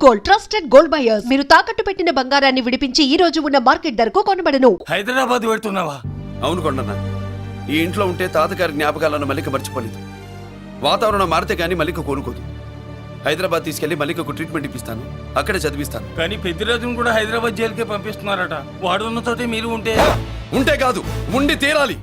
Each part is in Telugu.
Gold, trusted gold buyers. మీరు తాకట్టు పెట్టిన బంగారాన్ని విడిపించి ఈ రోజు ఉన్న మార్కెట్ ధరకు కొనబడను. హైదరాబాద్ వెళ్తున్నావా? అవును కొండన్న, ఈ ఇంట్లో ఉంటే తాతగారి జ్ఞాపకాలను మల్లిక మర్చిపోలేదు. వాతావరణం మారితే గానీ మల్లిక కోరుకోదు. హైదరాబాద్ తీసుకెళ్లి మల్లికకు ట్రీట్మెంట్ ఇప్పిస్తాను, అక్కడే చదివిస్తాను. కానీ పెద్దిరాజును కూడా హైదరాబాద్ జైలుకే పంపిస్తున్నారట. వాడు ఉన్న తోటే మీరు ఉంటే కాదు, ఉండి తీరాలి.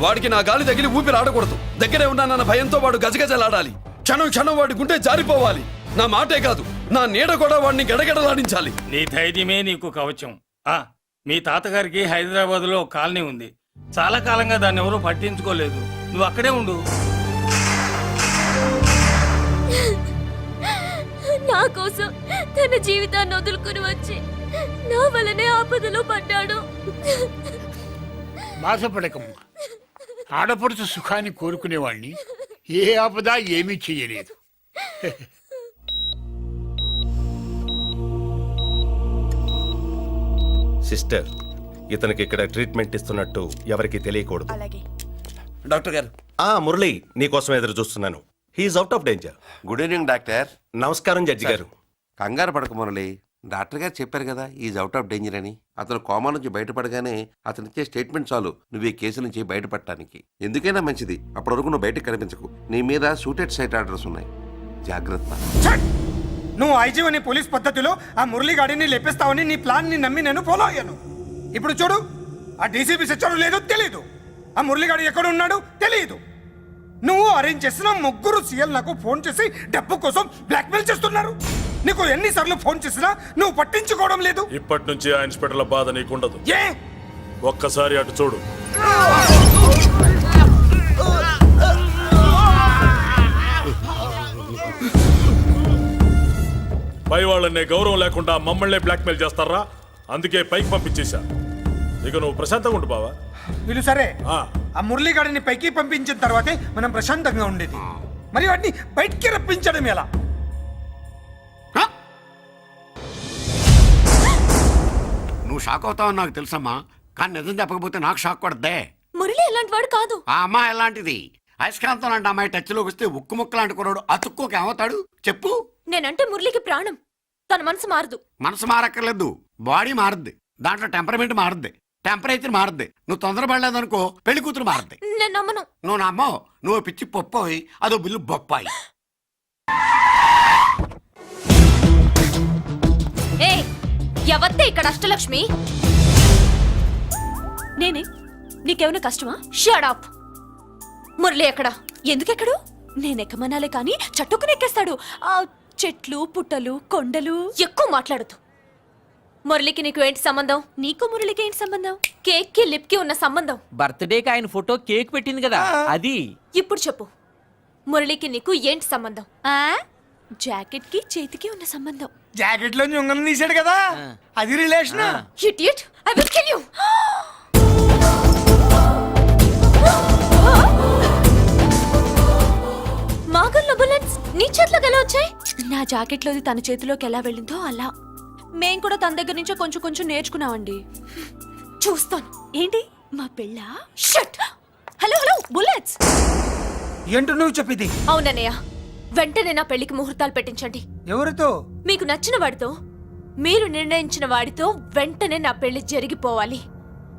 వాడికి నా గాలి తగిలి ఊపిరి ఆడకూడదు. దగ్గరే ఉన్నానన్న భయంతో వాడు గజగజలాడాలి. క్షణం క్షణం వాడి గుంటే జారిపోవాలి. నా మాటే కాదు, నా నీడ కూడా వాడిని గడగడలాడించాలి. నీ ధైర్యమే నీకు కవచం. మీ తాతగారికి హైదరాబాద్ లో కాలనీ ఉంది. చాలా కాలంగా దాన్ని ఎవరూ పట్టించుకోలేదు. నువ్వు అక్కడే ఉండు. నా కోసం తన జీవితాన్ని వదులుకుని వచ్చి నా వల్లనే ఆపదలో పడ్డాడు. బాధపడకమ్మా, ఆడపడుచు సుఖాన్ని కోరుకునేవాణ్ణి ఏ ఆపద ఏమీ చెయ్యలేదు. సిస్టర్, ఇతనికి ఇక్కడ ట్రీట్మెంట్ ఇస్తున్నట్టు ఎవరికి తెలియకూడదు. డాక్టర్ గారు. మురళి, నీకోసం ఎదురు చూస్తున్నాను. He's out of danger. Good evening doctor. నమస్కారం జడ్జి గారు. కంగారు పడక మురళి, డాక్టర్ గారు చెప్పారు కదా ఈజ్ అవుట్ ఆఫ్ డేంజర్ అని. అతను కోమా నుంచి బయటపడగానే అతను ఇచ్చే స్టేట్మెంట్ చాలు నువ్వు ఈ కేసు నుంచి బయటపడటానికి. ఎందుకైనా మంచిది, అప్పటి వరకు నువ్వు బయటకు కనిపించకు. నీ మీద షూటెడ్ సైట్ ఆర్డర్స్ ఉన్నాయి, జాగ్రత్త. నువ్వు ఐజీ అని పోలీస్ పద్ధతిలో ఆ మురళి గాడిని లేపిస్తావని నీ ప్లాన్ ని నమ్మి నేను ఫాలో అయ్యాను. ఇప్పుడు చూడు, ఆ డీసీపీ సచ్చాడు లేదో తెలియదు, ఆ మురళిగాడు ఎక్కడ ఉన్నాడు తెలియదు. నువ్వు అరేంజ్ చేసిన ముగ్గురు సీఎల్ నాకు ఫోన్ చేసి డబ్బు కోసం బ్లాక్మెయిల్ చేస్తున్నారు. నీకు ఎన్నిసార్లు ఫోన్ చేసినా నువ్వు పట్టించుకోవడం లేదు. ఇప్పటి నుంచి ఆ ఇన్స్పెక్టర్ల బాధ నీకుండదు. ఏ ఒక్కసారి అటు చూడు. పై వాళ్ళనే గౌరవం లేకుండా మమ్మల్నే బ్లాక్మెయిల్ చేస్తారా? అందుకే పైకి పంపించేశా. ఇక నువ్వు ప్రశాంతంగా ఉండు బావా. వీళ్ళు సరే, ఆ మురళిగాడిని పైకి పంపించిన తర్వాతే మనం ప్రశాంతంగా ఉండేది. మరి వాటిని బయటికి రప్పించడం ఎలా? నువ్వు షాక్ అవుతావని నాకు తెలుసమ్మా, కానీ నిజం చెప్పకపోతే నాకు షాక్ కొడద్దే. మురళి ఎలాంటి వాడు కాదు. ఆ అమ్మాయి ఎలాంటిది? అయస్కాంతం లాంటి అమ్మాయి టచ్లోకి వస్తే ఉక్కు ముక్క లాంటి కుర్రాడు అతుక్కోక ఏమవుతాడు చెప్పు? నేనంటే మురళికి ప్రాణం. తన మనసు మారదు. మనసు మారక్కర్లేదు, బాడీ మారుద్ది. దాంట్లో టెంపరమెంట్ మారుద్ది, టెంపరేచర్ మారుద్ది. నువ్వు తొందరపడలేదనుకో పెళ్లి కూతురు మారుద్ది. నేను నమ్మను. నువ్వు నమ్మవు, నువ్వు పిచ్చి పొప్పోయి అదో బిల్లు బొప్పాయి. ఏ ఎవత్తే ఇక్కడ అష్టలక్ష్మి? నేనే. నీకేమైనా కష్టమా? Shut up. మురళి ఎక్కడా? ఎందుకెక్కడు? నేనెక్కమనాలే కానీ చట్టుకుని ఎక్కేస్తాడు. ఆ చెట్లు, పుట్టలు, కొండలు. ఎక్కువ మాట్లాడదు. మురళికి నీకు ఏంటి సంబంధం? నీకు మురళికి ఏంటి సంబంధం? కేక్ కి లిప్ కి ఉన్న సంబంధం. బర్త్డేకి ఆయన ఫోటో కేక్ పెట్టింది కదా అది. ఇప్పుడు చెప్పు, మురళికి నీకు ఏంటి సంబంధం? జాకెట్ కి చేతికి ఉన్న సంబంధం. జాకెట్ లో ఉంగరం తీసాడు కదా, అది relation. Idiot, I will kill you. మాగల్లో బుల్లెట్స్ నీ చేతిలోకి ఎలా వచ్చాయి? నా జాకెట్ లోది తన చేతిలోకి ఎలా వెళ్ళిందో అలా. మేం కూడా తన దగ్గర నుంచే కొంచెం కొంచెం నేర్చుకున్నామండి. చూస్తాను. ఏంటి మా పెళ్ళా? షట్. Hello hello bullets. ఏంటో నువ్వు చెప్పేది? అవునన్నయ్య, వెంటనే నా పెళ్లికి ముహూర్తాలు పెట్టించండి. ఎవరితో? మీకు నచ్చిన వాడితో, మీరు నిర్ణయించిన వాడితో వెంటనే నా పెళ్లి జరిగిపోవాలి.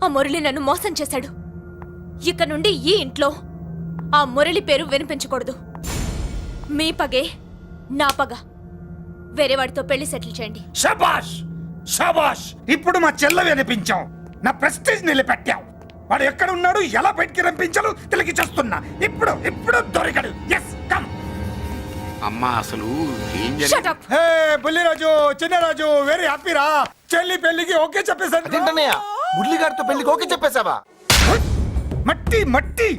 ఆ మురళి నన్ను మోసం చేశాడు. ఇక నుండి ఈ ఇంట్లో ఆ మురళి పేరు వినిపించకూడదు. మీ పగే నా పగ. వేరే వాడితో పెళ్లి సెటిల్ చేయండి. శబాష్ శబాష్. ఇప్పుడు మా చెల్ల వినిపించాం, నా ప్రెస్టేజ్ నిలబెట్టావు. వాడు ఎక్కడ ఉన్నాడు, ఎలా బయటికి రంపించాలో తెలికి చేస్తున్నా. ఇప్పుడు ఇప్పుడు దొరికాడు. Yes come. అమ్మా అసలు ఏం shut up. Hey Bulliraju, Chinnaraju, very happy రా. చెల్లి పెళ్లికి ఓకే చెప్పేశాను. మురళి గారితో పెళ్లికి ఓకే చెప్పేశావా? మట్టి మట్టి.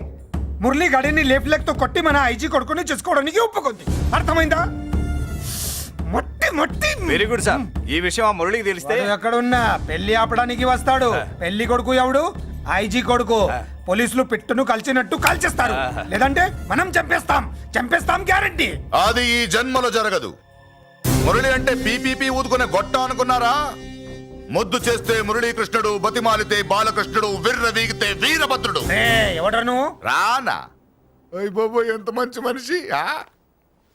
మురళి గాడిని లేఫ్ లెగ్ తో కొట్టి మన ఐజీ కొడుకుని చేసుకోవడానికి ఒప్పుకుంది. అర్థమైందా? మట్టి మట్టి. Very good sir. ఈ విషయం ఆ మురళికి తెలిస్తే ఎక్కడున్నా పెళ్లి ఆపడానికి వస్తాడు. పెళ్లి కొడుకు ఎవడు? ఐజీ కొడుకు. పోలీసులు పిట్టును కలిచినట్టు కాల్చేస్తారు, లేదంటే మనం చంపేస్తాం. చంపేస్తాం గ్యారంటీ. అది ఈ జన్మలో జరగదు. మురళి అంటే పీపీపీ ఊదుకునే గొట్ట అనుకున్నారా? ముద్దు చేస్తే మురళీకృష్ణుడు, బతిమాలితే బాలకృష్ణుడు, విర్ర వీగితే వీరభద్రుడు. ఎవడను? రానా? అయ్య బాబోయ్, ఎంత మంచి మనిషి.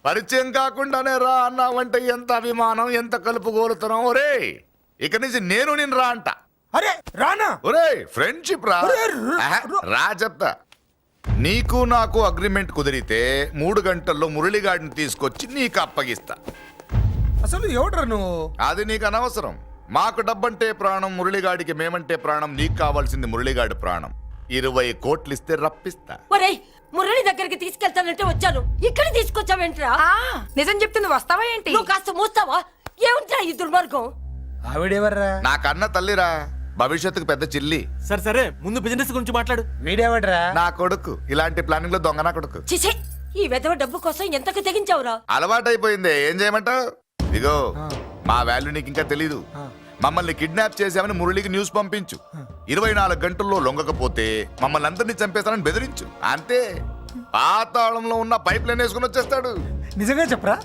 పరిచయం కాకుండానే రా అన్నావంటే ఎంత అభిమానం ఎంత కలుపుగోలుతున్నాం. ఒరే ఇక నుంచి నేను రా అంట. అరే రానా? ఒరే ఫ్రెండ్షిప్ రా. ఒరే, ఆహా, రా చెప్తా. నీకు నాకు అగ్రిమెంట్ కుదిరితే 3 గంటల్లో మురళిగాడిని తీసుకొచ్చి నీకు అప్పగిస్తా. అసలు ఎవడ్రా నువ్వు? అది నీకు అనవసరం. మాకు డబ్బంటే ప్రాణం, మురళిగాడికి మేమంటే ప్రాణం. నీకు కావాల్సింది మురళిగాడి ప్రాణం. 20 కోట్లు ఇస్తే రప్పిస్తా. ఒరేయ్, మురళి దగ్గరికి తీసుకెళ్తానంటే వచ్చాను, ఇక్కడ తీసుకొచ్చావేంట్రా? నిజం చెప్తే నువ్వు వస్తావా ఏంటి? నువ్వు కాస్త మూస్తావా? ఏమిట్రా ఈ దుర్మార్గం? ఆవిడెవర్రా? నా కన్న తల్లిరా, భవిష్యత్తుకు పెద్ద చిల్లి. సరే సరే, ముందు బిజినెస్ గురించి మాట్లాడు. వీడేవడ్రా? నా కొడుకు. ఇలాంటి ప్లానింగ్ లో దొంగ నా కొడుకు. చిసే, ఈ వెధవ డబ్బు కోసం ఎంతకు తెగించావురా? అలవాటైపోయింది, ఏం చేయమంటావు? ఇగో మా వాల్యూ నీకు ఇంకా తెలీదు. మమ్మల్ని కిడ్నాప్ చేసామని మురళికి న్యూస్ పంపించు. 24 గంటల్లో లొంగకపోతే మమ్మల్ని అందరినీ చంపేస్తానని బెదిరించు. అంతే. పాతాళంలో ఉన్న పైప్ లైన్ వేసుకుని వచ్చేస్తాడు. నిజంగా చెప్పరా?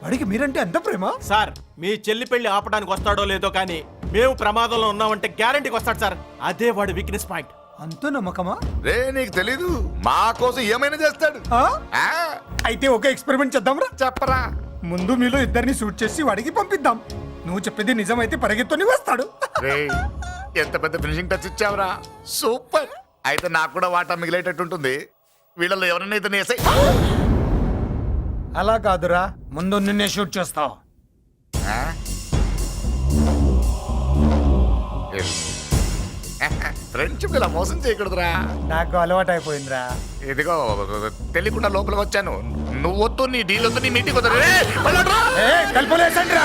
వాడికి మీరంటే ఎంత ప్రేమ? సార్, మీ చెల్లి పెళ్లి ఆపడానికి వస్తాడో లేదో కానీ మేము ప్రమాదంలో ఉన్నామంటే గ్యారంటీకి వస్తాడు సార్. అదే వాడి వీక్నెస్ పాయింట్. అంత నమ్మకమా? రే నీకు తెలీదు, మా కోసం ఏమైనా చేస్తాడు. ఆ? ఆ, అయితే ఒక ఎక్స్పెరిమెంట్ చేద్దాంరా. చెప్పరా. ముందు మీలో ఇద్దరిని షూట్ చేసి వాడికి పంపిద్దాం. నువ్వు చెప్పేది నిజమైతే పరిగెత్తుని వస్తాడు. రే ఎంత పెద్ద ఫినిషింగ్ టచ్ ఇచ్చావురా. సూపర్. అయితే నాకు కూడా వాటా మిగిలేటట్టు ఉంటుంది. వీళ్ళలో ఎవరైనా ఇతను వేసాయి. అలా కాదురా, ముందు నిన్నే షూట్ చేస్తావు. ఫ్రెండ్షిప్ ఇలా మోసం చేయకూడదురా. నాకు అలవాటు అయిపోయిందిరా. ఇదిగో తెలియకుండా లోపలికి వచ్చాను. నువ్వు వద్దు, నీ డీల్ వద్దు, నీ మీటింగ్ వద్దు. కలుపులేసండిరా.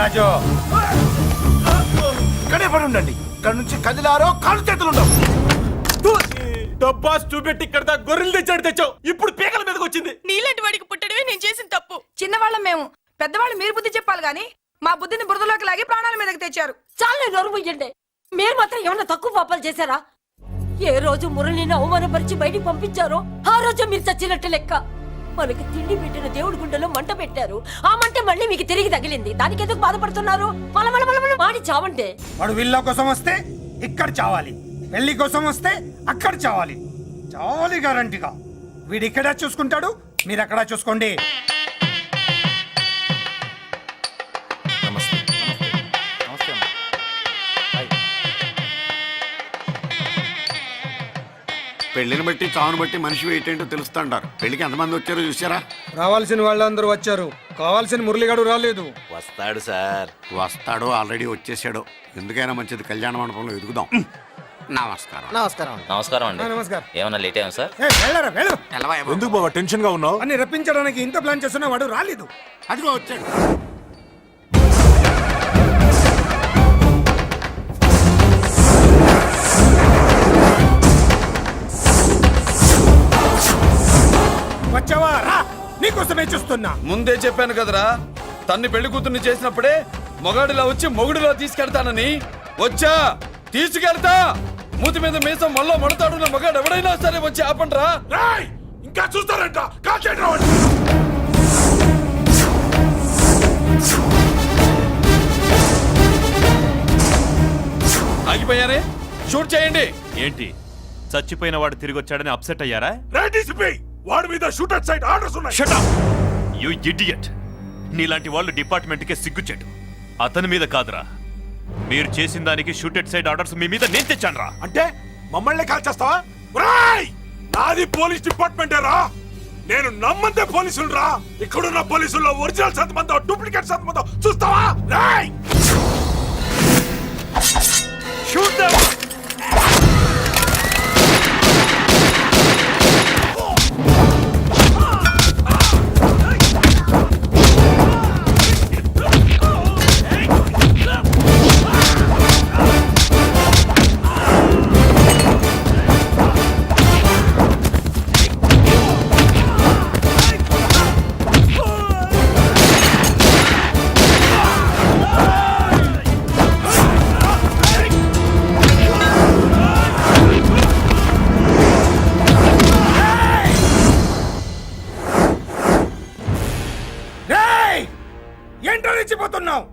రాజు ఇక్కడే పడి ఉండండి. ఇక్కడ నుంచి కదిలారో కాళ్ళు చేతులు ఉండవు. డబ్బాస్ చూపెట్టి ఇక్కడ గొర్రెలు తెచ్చావు, ఇప్పుడు పీకల మీదకి వచ్చింది. నీలాంటి వాడికి పుట్టడమే నేను చేసిన తప్పు. చిన్నవాళ్ళం మేము, పెద్దవాళ్ళు మీరు బుద్ధి చెప్పాలి గాని మా బుద్ధిని బురదలోకి లాగి ప్రాణాల మీదకి తెచ్చారు. చాలా నోరు ముయ్యండి. మీరు మాత్రం ఏమన్నా తక్కువ పాపాలు చేశారా? ఏ రోజు మురళిని అవమానపరిచి బయటికి పంపించారో ఆ రోజు మీరు చచ్చినట్టు లెక్క. మనకి తిండి పెట్టిన దేవుడి గుండెలో మంట పెట్టారు. ఆ మంట మళ్ళీ మీకు తిరిగి తగిలింది. దానికి ఎందుకు బాధపడుతున్నారు? మాడి చావంటే. వాడు విల్లా కోసం వస్తే ఇక్కడ చావాలి, పెళ్లి కోసం వస్తే అక్కడ చావాలి. చావాలి గ్యారంటీగా. వీడు ఇక్కడ చూసుకుంటాడు, మీరు అక్కడ చూసుకోండి. పెళ్లిని బట్టి చావును బట్టి మనిషి ఏంటంటో తెలుస్తుంటారు. పెళ్లికి ఎంతమంది వచ్చారో చూసారా? రావాల్సిన వాళ్ళందరూ వచ్చారు, కావాల్సిన మురళిగాడు రాలేదు. వస్తాడు సార్, వస్తాడు. ఆల్రెడీ వచ్చేసాడు. ఎందుకైనా మంచిది కళ్యాణ మండపంలో ఎదుగుదాం. నమస్కారం. నమస్కారం. నమస్కారం అండి. నమస్కారం. ఏమన్నా లేట్ అయ్యాం సార్? వెళ్ళరా వెళ్ళు. ఎందుకు బాబా టెన్షన్ గా ఉన్నావు? అని రప్పించడానికి ఇంత ప్లాన్ చేస్తున్నా వాడు రాలేదు. అదిగో వచ్చాడు. వచ్చావా? రా, నీకోసమే చూస్తున్నా. ముందే చెప్పాను కదరా, తన్ని పెళ్లి కూతుర్ని చేసినప్పుడే మొగాడిలా వచ్చి మొగుడిలో తీసుకెళ్తానని. వచ్చా, తీసుకెళ్తా. మూతి మీద మీసం మళ్ళీ మడతాడున్న మగాడు ఎవడైనా సరే వచ్చి ఆపండ్రా. ఇంకా చూస్తారంట. ఆగిపోయారే, షూట్ చేయండి. ఏంటి, చచ్చిపోయిన వాడు తిరిగి వచ్చాడని అప్సెట్ అయ్యారా? వాడి మీద షూటర్ సైడ్ ఆర్డర్స్ ఉన్నాయి. Shut up you idiot. నీలాంటి వాళ్ళు డిపార్ట్మెంట్ కే సిగ్గుచెట్టు. అతని మీద కాదురా, మీరు చేసిన దానికి షూటెడ్ సైడ్ ఆర్డర్స్ మీ మీద నేను తెచ్చానురా. అంటే మమ్మల్ని కాల్ చేస్తావా? నాది పోలీస్ డిపార్ట్మెంటే రా. నేను నమ్మంతే పోలీసులు రా. ఇక్కడున్న పోలీసుల్లో ఒరిజినల్ సత్మంతో డూప్లికేట్ సత్మంతో చూస్తావా? రాయ్ షూట్ దెమ్. ఏంటో రెచ్చిపోతున్నావు?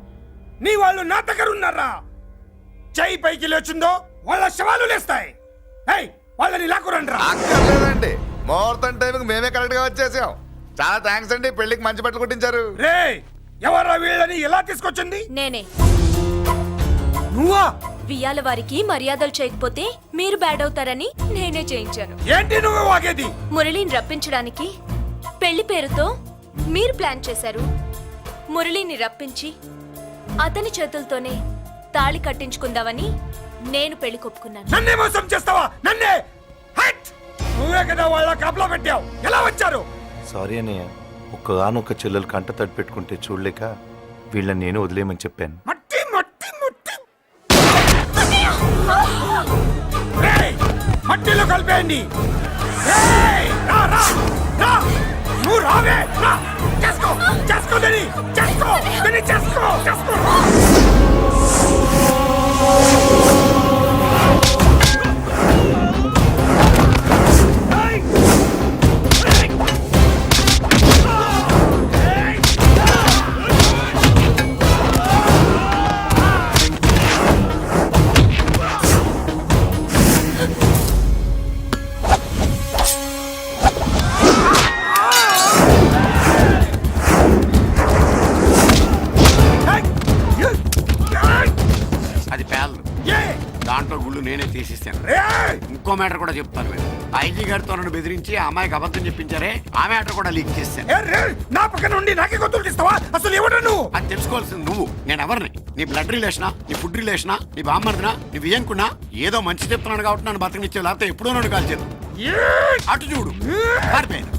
నీ వాళ్ళు నా దగ్గర ఉన్నారా? చెయ్యి పైకి లేచుందో వాళ్ళ శవాలు లేస్తాయి. ఏయ్, వాళ్ళని లాక్కురండి రా. అక్కర్లేదండి, ముహూర్తం టైంకి మేమే కరెక్ట్ గా వచ్చేసాం. చాలా థ్యాంక్స్ అండి, పెళ్లికి మంచి బట్టలు కుట్టించారు. రే, ఎవరా వీళ్ళని ఎలా తీసుకొచ్చింది? నేనే. నువ్వా? వియ్యాల వారికి మర్యాదలు చేయకపోతే మీరు బ్యాడ్ అవుతారని నేనే చేయించాను. ఏంటి నువ్వు వాగేది? మురళిని రప్పించడానికి పెళ్లి పేరుతో మీరు ప్లాన్ చేశారు. మురళిని రప్పించి అతని చేతులతోనే తాళి కట్టించుకుందామని నేను పెళ్లి కొప్పుకున్నాను. నన్నే మోసం చేస్తావా? నన్నే? హట్! నువ్వే కదా వాళ్ళ కాపలా పెట్టావు. ఎలా వచ్చారు? సారీ అన్నయ్య, ఒక్కగానొక్క చెల్లెలు కంట తడి పెట్టుకుంటే చూడలేక వీళ్ళని నేను వదిలేయమని చెప్పాను. మట్టి మట్టి మట్టి రేయ్, మట్టిలో కలిపేయండి. రేయ్, రా రా రా, నువ్వు రావే, రా. చేసుకో చేసుకో దీన్ని, చేసుకో దీన్ని, చేసుకో చేసుకో. అది పేలదు, దాంట్లో గుళ్ళు నేనే తీసిస్తాను. ఇంకో మ్యాటర్ కూడా చెప్తాను. మీరు ఐజీ గారితో నన్ను బెదిరించి ఆ అమ్మాయికి అబద్ధం చెప్పించారే, ఆ మ్యాటర్ కూడా లీక్ చేస్తాను. నా పక్కన ఉండి నాకే గొంతులు తీస్తావా? అసలు ఎవరు నువ్వు? అది తెలుసుకోవాల్సింది నువ్వు. నేను ఎవరిని? నీ బ్లడ్ రిలేషనా, నీ ఫుడ్ రిలేషనా, నీ బామ్మర్దినా, నీ వియ్యంకున్నా? ఏదో మంచి చెప్తున్నాను కాబట్టి నన్ను బతకనిచ్చే, లేకపోతే ఎప్పుడో నన్ను కాల్చేది. అటు చూడు, పారిపోయాను.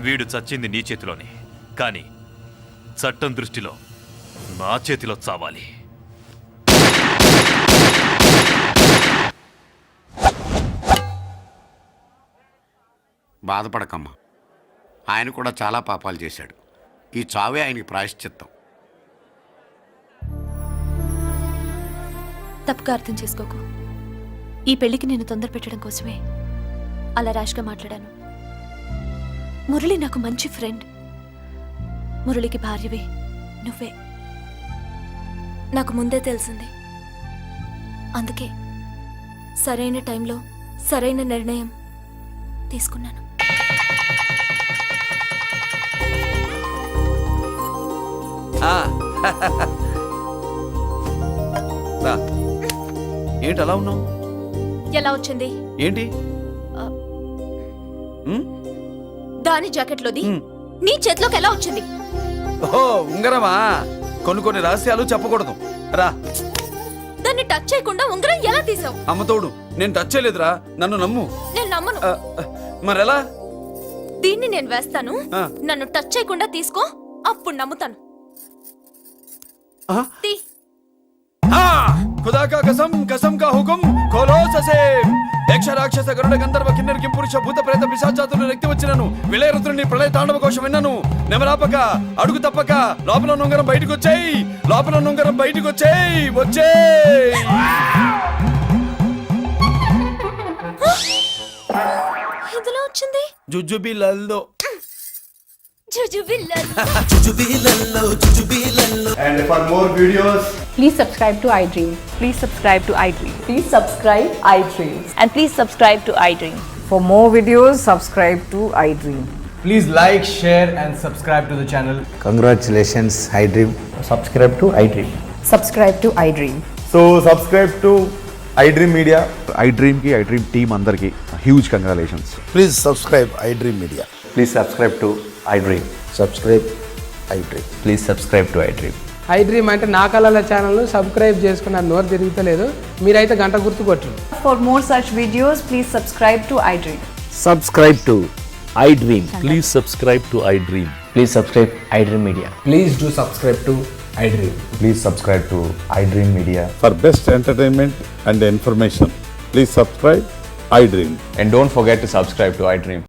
వీడు చచ్చింది నీ చేతిలోనే, కానీ చట్టం దృష్టిలో నా చేతిలో చావాలి. బాధపడకమ్మా, ఆయన కూడా చాలా పాపాలు చేశాడు. ఈ చావే ఆయనకి ప్రాయశ్చిత్తం. తప్పుగా అర్థం చేసుకోకు. ఈ పెళ్లికి నేను తొందర పెట్టడం కోసమే అలా ర్యాష్గా మాట్లాడాను. మురళి నాకు మంచి ఫ్రెండ్. మురళికి భార్యవే నువ్వే. నాకు ముందే తెలిసింది. అందుకే సరైన టైంలో సరైన నిర్ణయం తీసుకున్నాను. రా. ఏంటి అలా ఉన్నావు? ఎలా వచ్చింది? ఏంటి? దాని జాకెట్లోది నీ చేతిలోకి ఎలా వచ్చింది? ఓహో ఉంగరమా? కొన్ని రహస్యాలు చెప్పకూడదు. రా. దాన్ని టచ్ చేయకుండా ఉంగరం ఎలా తీసావు? అమ్మతోడు నేను టచ్ చేయలేదురా, నన్ను నమ్ము. నేను నమ్మను. మరెలా? దీన్ని నేను వేస్తాను, ఆ. నన్ను టచ్ చేయకుండా తీసుకో, అప్పుడు నమ్ముతాను. తీ. ఖుదా కా కసం, కసం కా హుకుం, ఖోలో ససేం. యక్ష రాక్షస గరుడ గంధర్వ కిన్నెర కింపురుష భూత ప్రేత పిశాచాతులు రక్తి వచ్చినను విలయరుద్రుని ప్రళయ తాండవ కోశం విన్నను. నెమరాపక అడుగు తప్పక లోపల నుంగరం బయటకు వచ్చేయి, లోపల నుంగరం బయటకు వచ్చేయి, వచ్చేయి. ఇదిలా వచ్చింది జుజుబిలల్లో. And for more videos, Please subscribe to iDream. Please subscribe to iDream. Please subscribe iDream. And please subscribe to iDream. For more videos, subscribe to iDream. Please like, share and subscribe to the channel. congratulations, iDream. Subscribe to iDream. Subscribe to iDream. So subscribe to iDream Media. iDream ki iDream team andarki huge congratulations. Please subscribe iDream Media. Please subscribe to iDream. Subscribe iDream. Please subscribe to iDream. iDream అంటే నా కళల ఛానల్ సబ్స్క్రైబ్ చేసుకున్న నోరు తిరుగుతలేదు, మీరైతే గంట గుర్తు కొట్టండి. For more such videos, please subscribe to iDream. Subscribe to iDream. Please subscribe to iDream. Please subscribe iDream Media. Please do subscribe to iDream. Please subscribe to iDream Media. For best entertainment and information, please subscribe iDream. And don't forget to subscribe to iDream.